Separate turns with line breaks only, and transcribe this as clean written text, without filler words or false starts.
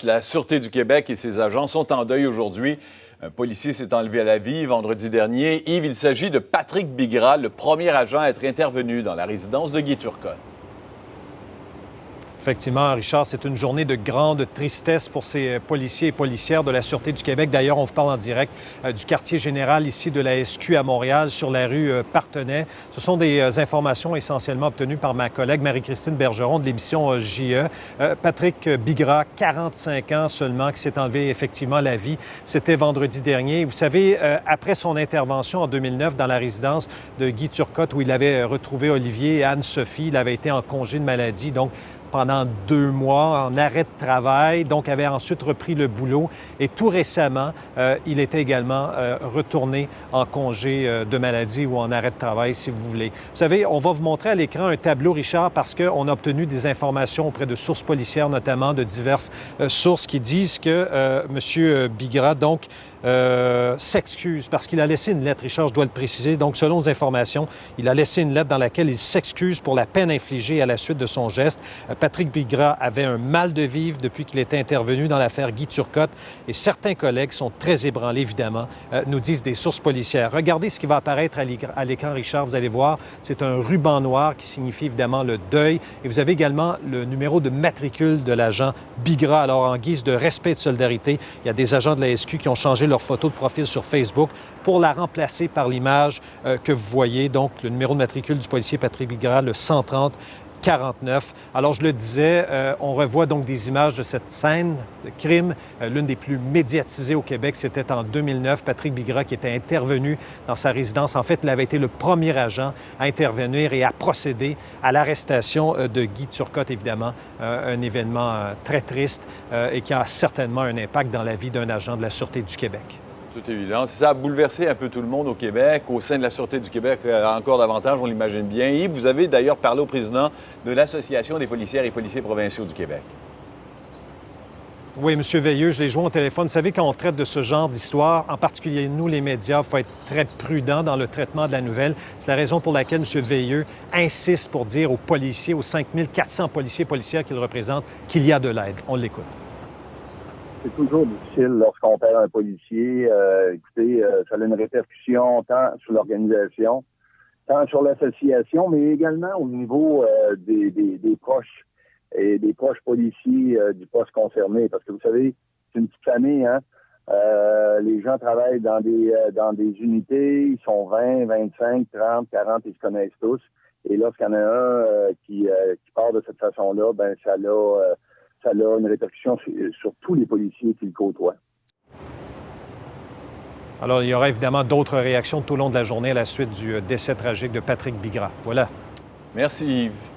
La Sûreté du Québec et ses agents sont en deuil aujourd'hui. Un policier s'est enlevé à la vie vendredi dernier. Yves, il s'agit de Patrick Bigras, le premier agent à être intervenu dans la résidence de Guy Turcotte.
Effectivement, Richard, c'est une journée de grande tristesse pour ces policiers et policières de la Sûreté du Québec. D'ailleurs, on vous parle en direct du quartier général ici de la SQ à Montréal, sur la rue Partenay. Ce sont des informations essentiellement obtenues par ma collègue Marie-Christine Bergeron de l'émission JE. Patrick Bigras, 45 ans seulement, qui s'est enlevé effectivement la vie. C'était vendredi dernier. Vous savez, après son intervention en 2009 dans la résidence de Guy Turcotte, où il avait retrouvé Olivier et Anne-Sophie, il avait été en congé de maladie, donc pendant 2 mois, en arrêt de travail, donc avait ensuite repris le boulot. Et tout récemment, il était également retourné en congé de maladie ou en arrêt de travail, si vous voulez. Vous savez, on va vous montrer à l'écran un tableau, Richard, parce qu'on a obtenu des informations auprès de sources policières, notamment de diverses sources qui disent que M. Bigras, donc, s'excuse parce qu'il a laissé une lettre. Richard, je dois le préciser. Donc, selon les informations, il a laissé une lettre dans laquelle il s'excuse pour la peine infligée à la suite de son geste. Patrick Bigras avait un mal de vivre depuis qu'il était intervenu dans l'affaire Guy Turcotte et certains collègues sont très ébranlés, évidemment, nous disent des sources policières. Regardez ce qui va apparaître à l'écran, Richard. Vous allez voir, c'est un ruban noir qui signifie évidemment le deuil. Et vous avez également le numéro de matricule de l'agent Bigras. Alors, en guise de respect et de solidarité, il y a des agents de la SQ qui ont changé leur photo de profil sur Facebook pour la remplacer par l'image que vous voyez. Donc, le numéro de matricule du policier Patrick Bigras, le 130-49. Alors, je le disais, on revoit donc des images de cette scène de crime, l'une des plus médiatisées au Québec. C'était en 2009, Patrick Bigras qui était intervenu dans sa résidence. En fait, il avait été le premier agent à intervenir et à procéder à l'arrestation de Guy Turcotte, évidemment. Un événement très triste et qui a certainement un impact dans la vie d'un agent de la Sûreté du Québec.
Tout évident. Ça a bouleversé un peu tout le monde au Québec, au sein de la Sûreté du Québec, encore davantage, on l'imagine bien. Yves, vous avez d'ailleurs parlé au président de l'Association des policières et policiers provinciaux du Québec.
Oui, M. Veilleux, je l'ai joint au téléphone. Vous savez, quand on traite de ce genre d'histoire, en particulier nous, les médias, il faut être très prudent dans le traitement de la nouvelle. C'est la raison pour laquelle M. Veilleux insiste pour dire aux policiers, aux 5400 policiers et policières qu'il représente, qu'il y a de l'aide. On l'écoute.
C'est toujours difficile lorsqu'on perd un policier. Écoutez, ça a une répercussion tant sur l'organisation, tant sur l'association, mais également au niveau des proches et des proches policiers du poste concerné. Parce que vous savez, c'est une petite famille, hein. Les gens travaillent dans des unités, ils sont 20, 25, 30, 40, ils se connaissent tous. Et lorsqu'il y en a un qui part de cette façon-là, ben ça a une répercussion sur tous les policiers qui le côtoient.
Alors, il y aura évidemment d'autres réactions tout au long de la journée à la suite du décès tragique de Patrick Bigras. Voilà.
Merci, Yves.